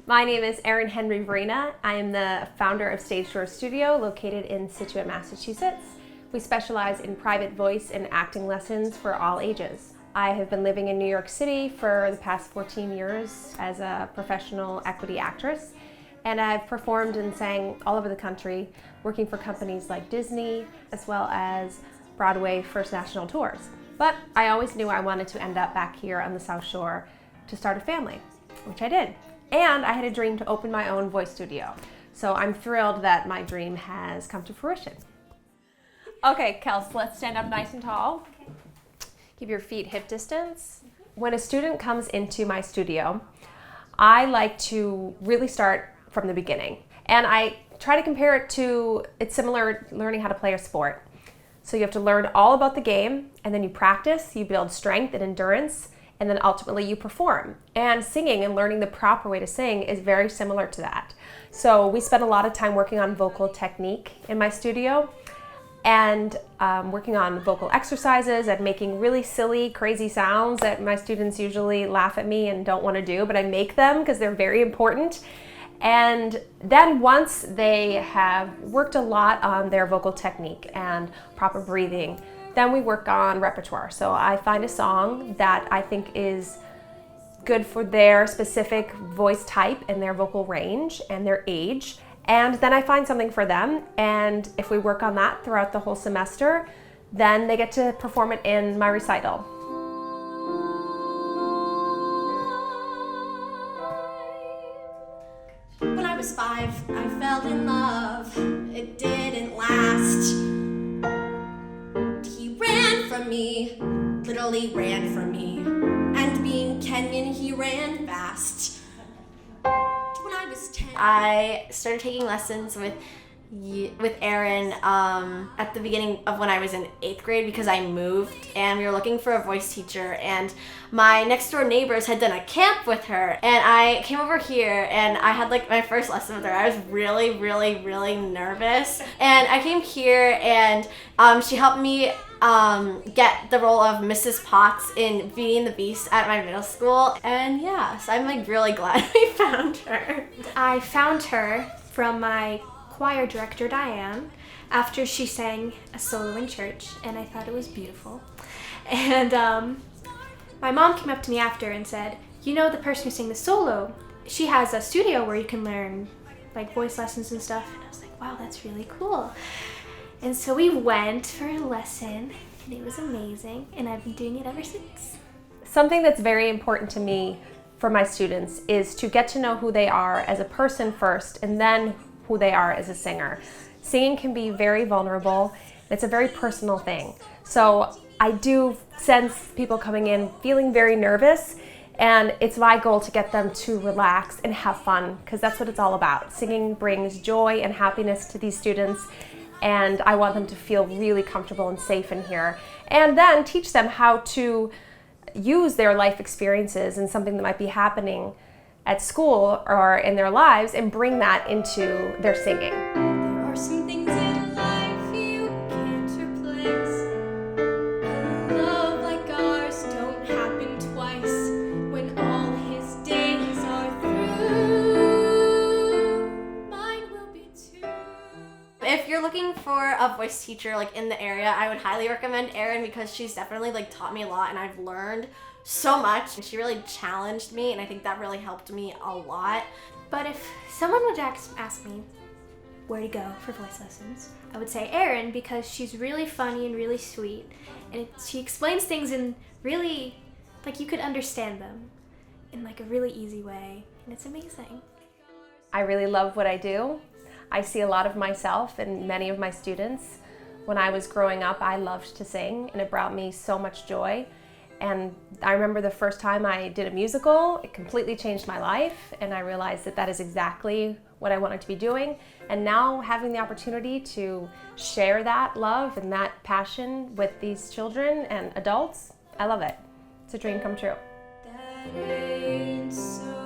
My name is Erin Henry-Verina. I am the founder of Stage Door Studio, located in Scituate, Massachusetts. We specialize in private voice and acting lessons for all ages. I have been living in New York City for the past 14 years as a professional equity actress, and I've performed and sang all over the country, working for companies like Disney, as well as Broadway First National Tours. But I always knew I wanted to end up back here on the South Shore to start a family, which I did. And I had a dream to open my own voice studio. So I'm thrilled that my dream has come to fruition. Okay, Kels, let's stand up nice and tall. Okay. Keep your feet hip distance. When a student comes into my studio, I like to really start from the beginning. And I try to compare it to, it's similar learning how to play a sport. So you have to learn all about the game, and then you practice, you build strength and endurance, and then ultimately you perform. And singing and learning the proper way to sing is very similar to that. So we spend a lot of time working on vocal technique in my studio, and working on vocal exercises and making really silly, crazy sounds that my students usually laugh at me and don't want to do, but I make them because they're very important. And then once they have worked a lot on their vocal technique and proper breathing, then we work on repertoire. So I find a song that I think is good for their specific voice type and their vocal range and their age. And then I find something for them. And if we work on that throughout the whole semester, then they get to perform it in my recital. When I was 5, I fell in love. It didn't last. He ran from me, literally ran from me. And being Kenyan, he ran fast. When I was 10, I started taking lessons with Erin at the beginning of when I was in 8th grade because I moved and we were looking for a voice teacher, and my next door neighbors had done a camp with her, and I came over here and I had like my first lesson with her. I was really nervous, and I came here and she helped me get the role of Mrs. Potts in Beauty and the Beast at my middle school, and yeah, so I'm like really glad we found her. I found her from my choir director, Diane, after she sang a solo in church, and I thought it was beautiful. And my mom came up to me after and said, you know, the person who sang the solo, she has a studio where you can learn like voice lessons and stuff. And I was like, wow, that's really cool. And so we went for a lesson, and it was amazing, and I've been doing it ever since. Something that's very important to me for my students is to get to know who they are as a person first, and then who they are as a singer. Singing can be very vulnerable. It's a very personal thing. So I do sense people coming in feeling very nervous, and it's my goal to get them to relax and have fun, because that's what it's all about. Singing brings joy and happiness to these students, and I want them to feel really comfortable and safe in here. And then teach them how to use their life experiences and something that might be happening at school or in their lives and bring that into their singing. there are some things in life you can't replace. A love like ours don't happen twice. When all his days are through, mine will be too. If you're looking for a voice teacher like in the area, I would highly recommend Erin because she's definitely like taught me a lot, and I've learned so much. She really challenged me, and I think that really helped me a lot. But if someone would ask me where to go for voice lessons, I would say Erin, because she's really funny and really sweet, and she explains things in really, like, you could understand them in like a really easy way, and it's amazing. I really love what I do. I see a lot of myself in many of my students. When I was growing up, I loved to sing, and it brought me so much joy. And I remember the first time I did a musical, it completely changed my life, and I realized that that is exactly what I wanted to be doing. And now having the opportunity to share that love and that passion with these children and adults, I love it. It's a dream come true. That ain't so